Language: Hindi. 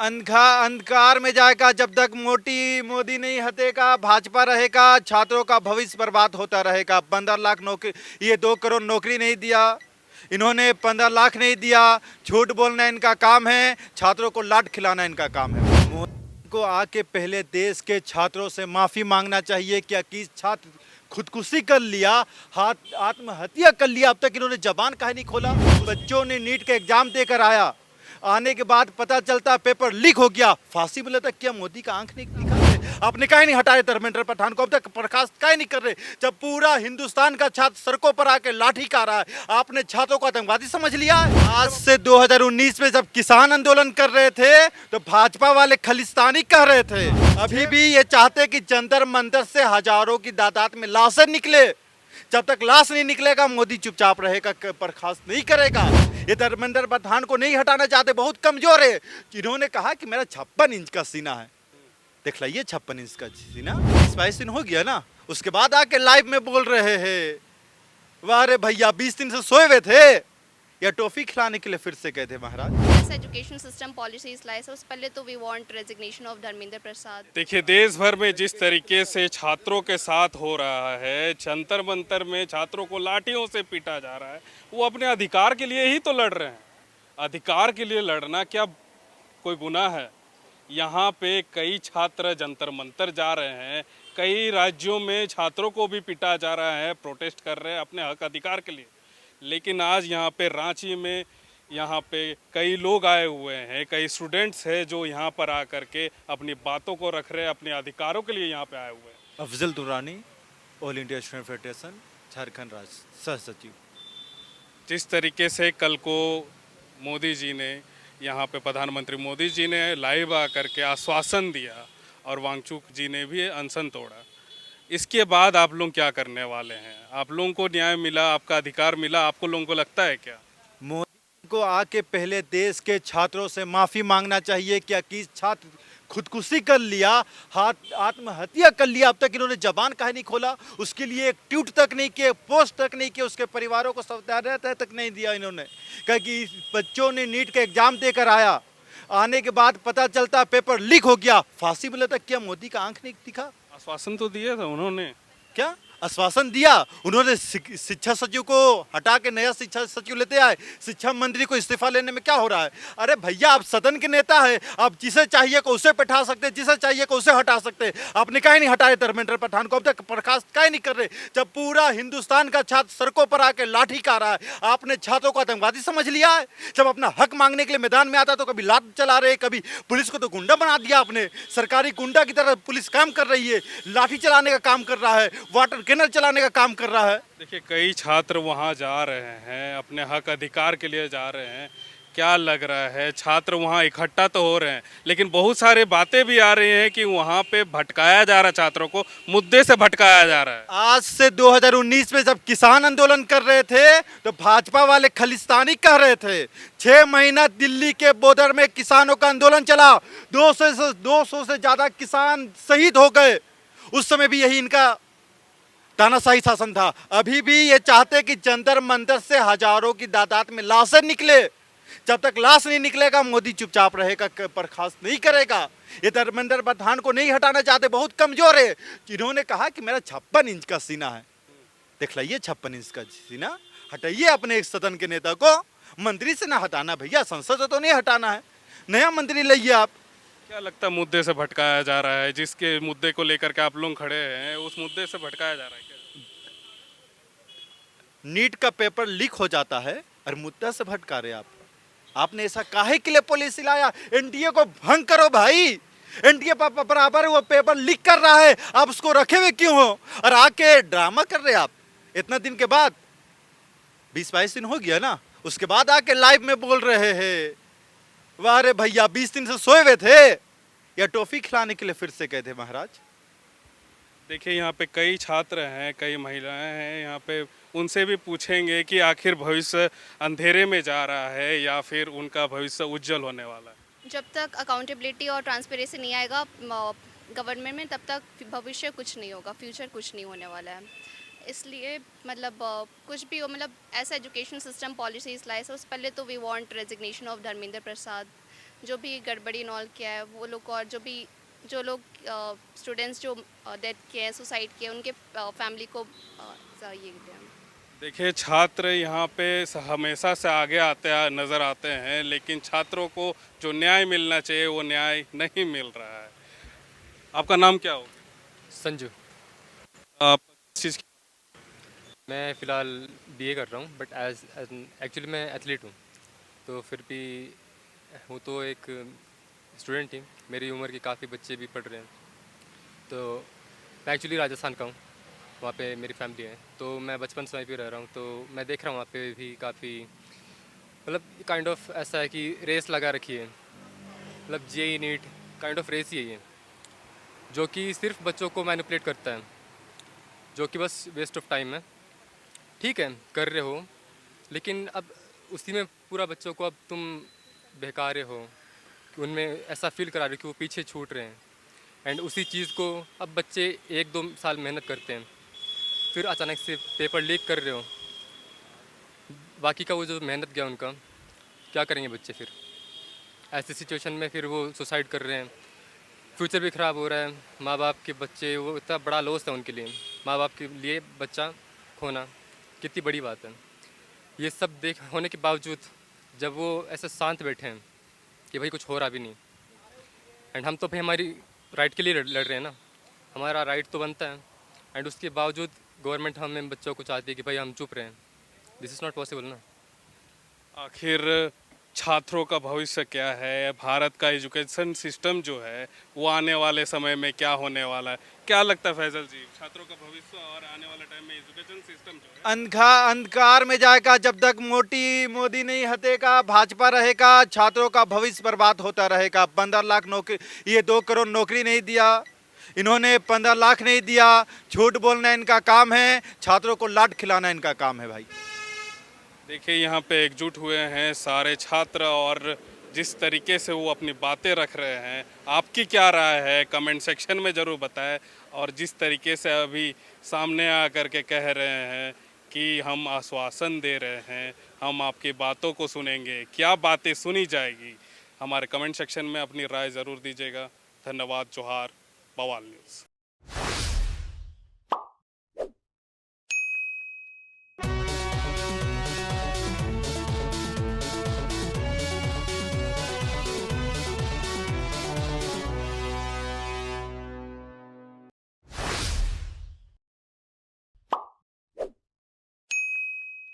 अंधकार में जाएगा जब तक मोदी नहीं हटेगा, भाजपा रहेगा, छात्रों का भविष्य बर्बाद होता रहेगा। 15 लाख नौकरी, ये 2 करोड़ नौकरी नहीं दिया इन्होंने, 15 लाख नहीं दिया। झूठ बोलना इनका काम है, छात्रों को लाट खिलाना इनका काम है। मोदी को आके पहले देश के छात्रों से माफी मांगना चाहिए। क्या कि छात्र खुदकुशी कर लिया, हाथ आत्महत्या कर लिया, अब तक इन्होंने जबान काहे नहीं खोला। बच्चों ने नीट का एग्जाम देकर आया, आने के बाद पता चलता पेपर लीक हो गया, फांसी मिला तक। क्या मोदी का आंख नहीं दिखा? आपने काहे नहीं हटाए धर्मेंद्र प्रधान को? अब तक बर्खास्त काहे नहीं कर रहे? जब पूरा हिंदुस्तान का छात्र सड़कों पर आके लाठी खा रहा है, आपने छात्रों को आतंकवादी समझ लिया है। आज से 2019 में जब किसान आंदोलन कर रहे थे तो भाजपा वाले खालिस्तानी कह रहे थे। अभी भी ये चाहते कि जंतर मंतर से हजारों की तादाद में लाशें निकले। जब तक लाश नहीं निकलेगा मोदी चुपचाप रहेगा, बर्खास्त नहीं करेगा। ये धर्मेंद्र प्रधान को नहीं हटाना चाहते, बहुत कमजोर है। इन्होंने कहा कि मेरा 56 इंच का सीना है, देख लाइए 56 इंच का सीना, 22 दिन हो गया ना, उसके बाद आके लाइव में बोल रहे हैं वाह रे भैया 20 दिन से सोए हुए थे या टॉफी खिलाने के लिए फिर से गए थे महाराज। एजुकेशन सिस्टम पॉलिसीज लाए, सबसे पहले तो we want resignation of Dharmendra Prasad. देखिए, देश भर में जिस तरीके से छात्रों के साथ हो रहा है, जंतर मंतर में छात्रों को लाठियों से पीटा जा रहा है, वो अपने अधिकार के लिए ही तो लड़ रहे हैं। अधिकार के लिए लड़ना क्या कोई गुनाह है? यहाँ पे कई छात्र जंतर मंतर जा रहे हैं, कई राज्यों में छात्रों को भी पीटा जा रहा है, प्रोटेस्ट कर रहे हैं अपने हक अधिकार के लिए। लेकिन आज यहाँ पे रांची में यहाँ पे कई लोग आए हुए हैं, कई स्टूडेंट्स हैं जो यहाँ पर आकर के अपनी बातों को रख रहे हैं, अपने अधिकारों के लिए यहाँ पे आए हुए हैं। Afzal Durani, All India Student Federation, Jharkhand राज्य सह सचिव। जिस तरीके से कल को मोदी जी ने यहाँ पे प्रधानमंत्री मोदी जी ने लाइव आकर के आश्वासन दिया और वांगचुक जी ने भी अनशन तोड़ा, इसके बाद आप लोग क्या करने वाले हैं? आप लोगों को न्याय मिला, आपका अधिकार मिला, आपको लोगों को लगता है क्या? मोदी को आके पहले देश के छात्रों से माफी मांगना चाहिए। क्या कि छात्र खुदकुशी कर लिया, हाथ आत्महत्या कर लिया, अब तक इन्होंने जबान काहे नहीं खोला? उसके लिए एक ट्वीट तक नहीं किए, पोस्ट तक नहीं किए, उसके परिवारों को सावधान तक नहीं दिया इन्होंने। कहा कि बच्चों ने नीट का एग्जाम देकर आया, आने के बाद पता चलता पेपर लीक हो गया, फांसी मिला तक। क्या मोदी का आंख नहीं दिखा? आश्वासन तो दिया था उन्होंने। क्या आश्वासन दिया उन्होंने? शिक्षा सचिव को हटा के नया शिक्षा सचिव लेते आए, शिक्षा मंत्री को इस्तीफा लेने में क्या हो रहा है? अरे भैया, आप सदन के नेता है, आप जिसे चाहिए को उसे बैठा सकते, जिसे चाहिए को उसे हटा सकते। आपने काहे नहीं हटाए धर्मेंद्र प्रधान को? अब तक बर्खास्त काहे नहीं कर रहे? जब पूरा हिंदुस्तान का छात्र सड़कों पर आके लाठी खा रहा है, आपने छात्रों को आतंकवादी समझ लिया है। जब अपना हक मांगने के लिए मैदान में आता तो कभी लात चला रहे, कभी पुलिस को तो गुंडा बना दिया आपने। सरकारी गुंडा की तरह पुलिस काम कर रही है, लाठी चलाने का काम कर रहा है, वाटर कैनल चलाने का काम कर रहा है। देखिए, कई छात्र वहाँ जा रहे हैं, अपने हक अधिकार के लिए जा रहे हैं। क्या लग रहा है, छात्र वहाँ इकट्ठा तो हो रहे हैं, लेकिन बहुत सारे बातें भी आ रही हैं कि वहाँ पे भटकाया जा रहा है, छात्रों को मुद्दे से भटकाया जा रहा है। आज से 2019 में जब किसान आंदोलन कर रहे थे तो भाजपा वाले खालिस्तानी कह रहे थे। 6 महीना दिल्ली के बॉर्डर में किसानों का आंदोलन चला, 200 से ज्यादा किसान शहीद हो गए। उस समय भी यही इनका तानाशाही शासन था। अभी भी ये चाहते कि जंतर मंतर से हजारों की तादाद में लाशें निकले। जब तक लाश नहीं निकलेगा मोदी चुपचाप रहेगा, बर्खास्त नहीं करेगा। ये धर्मेंद्र प्रधान को नहीं हटाना चाहते, बहुत कमजोर है। इन्होंने कहा कि मेरा 56 इंच का सीना है, देख लाइए 56 इंच का सीना। हटाइए अपने एक सदन के नेता को, मंत्री से ना हटाना भैया, संसद से तो नहीं हटाना है, नया मंत्री लाइए आप। क्या लगता है मुद्दे से भटकाया जा रहा है? जिसके मुद्दे को लेकर के आप लोग खड़े हैं, उस मुद्दे से भटकाया जा रहा है क्या? नीट का पेपर लीक हो जाता है और मुद्दा से भटका रहे आप। आपने ऐसा काहे के लिए पॉलिसी लाया? एनडीए को भंग करो भाई, एनडीए बराबर वो पेपर लीक कर रहा है, आप उसको रखे हुए क्यों हो? और आके ड्रामा कर रहे आप इतना दिन के बाद, 20-22 दिन हो गया ना, उसके बाद आके लाइव में बोल रहे हैं वाह रे भैया 20 दिन से सोए हुए थे या टॉफी खिलाने के लिए फिर से गए थे महाराज। देखिए, यहाँ पे कई छात्र हैं, कई महिलाएं हैं, यहाँ पे उनसे भी पूछेंगे कि आखिर भविष्य अंधेरे में जा रहा है या फिर उनका भविष्य उज्जवल होने वाला है। जब तक अकाउंटेबिलिटी और ट्रांसपेरेंसी नहीं आएगा गवर्नमेंट में, तब तक भविष्य कुछ नहीं होगा, फ्यूचर कुछ नहीं होने वाला है। इसलिए मतलब कुछ भी हो, मतलब ऐसा एजुकेशन सिस्टम पॉलिसीज लाए, सबसे पहले तो we want resignation of Dharmendra Prasad. जो भी गड़बड़ी नॉल किया है वो लोग, और जो लोग स्टूडेंट्स जो डेथ किए हैं, सुसाइड किए, उनके फैमिली को ये दें। देखिए, छात्र यहाँ पे हमेशा से आगे नज़र आते हैं, लेकिन छात्रों को जो न्याय मिलना चाहिए वो न्याय नहीं मिल रहा है। आपका नाम क्या हो? संजू। आप किस चीज़ मैं फ़िलहाल बीए कर रहा हूँ, बट एज एक्चुअली मैं एथलीट हूँ, तो फिर भी हूँ तो एक स्टूडेंट ही। मेरी उम्र के काफ़ी बच्चे भी पढ़ रहे हैं। तो मैं एक्चुअली राजस्थान का हूँ, वहाँ पे मेरी फैमिली है, तो मैं बचपन से वहीं पे रह रहा हूँ। तो मैं देख रहा हूँ वहाँ पे भी काफ़ी मतलब काइंड ऑफ ऐसा है कि रेस लगा रखी है, मतलब JEE NEET kind of race ही है ये, जो कि सिर्फ बच्चों को मैनिपुलेट करता है, जो कि बस वेस्ट ऑफ टाइम है। ठीक है, कर रहे हो, लेकिन अब उसी में पूरा बच्चों को अब तुम बहका रहे हो, कि उनमें ऐसा फील करा रहे हो कि वो पीछे छूट रहे हैं। एंड उसी चीज़ को अब बच्चे 1-2 साल मेहनत करते हैं, फिर अचानक से पेपर लीक कर रहे हो, बाकी का वो जो मेहनत गया उनका, क्या करेंगे बच्चे फिर? ऐसी सिचुएशन में फिर वो सुसाइड कर रहे हैं, फ्यूचर भी ख़राब हो रहा है। माँ बाप के बच्चे, वो इतना बड़ा लॉस है उनके लिए, माँ बाप के लिए बच्चा खोना कितनी बड़ी बात है। ये सब देख होने के बावजूद जब वो ऐसे शांत बैठे हैं कि भाई कुछ हो रहा भी नहीं, एंड हम तो भाई हमारी राइट के लिए लड़ रहे हैं ना, हमारा राइट तो बनता है, एंड उसके बावजूद गवर्नमेंट हमें बच्चों को चाहती है कि भाई हम चुप रहें। दिस इज़ नॉट पॉसिबल ना। आखिर छात्रों का भविष्य क्या है? भारत का एजुकेशन सिस्टम जो है वो आने वाले समय में क्या होने वाला है? क्या लगता है फैजल जी, छात्रों का भविष्य और आने वाले टाइम में एजुकेशन सिस्टम जो है? अंधकार में जाएगा जब तक मोदी नहीं हटेगा, भाजपा रहेगा, छात्रों का भविष्य बर्बाद होता रहेगा। 15 लाख नौकरी, ये 2 करोड़ नौकरी नहीं दिया इन्होंने, 15 लाख नहीं दिया। झूठ बोलना इनका काम है, छात्रों को लाट खिलाना इनका काम है भाई। देखिए, यहाँ पे एकजुट हुए हैं सारे छात्र, और जिस तरीके से वो अपनी बातें रख रहे हैं, आपकी क्या राय है कमेंट सेक्शन में ज़रूर बताएं। और जिस तरीके से अभी सामने आकर के कह रहे हैं कि हम आश्वासन दे रहे हैं, हम आपकी बातों को सुनेंगे, क्या बातें सुनी जाएगी, हमारे कमेंट सेक्शन में अपनी राय ज़रूर दीजिएगा। धन्यवाद। जोहार। बवाल न्यूज़।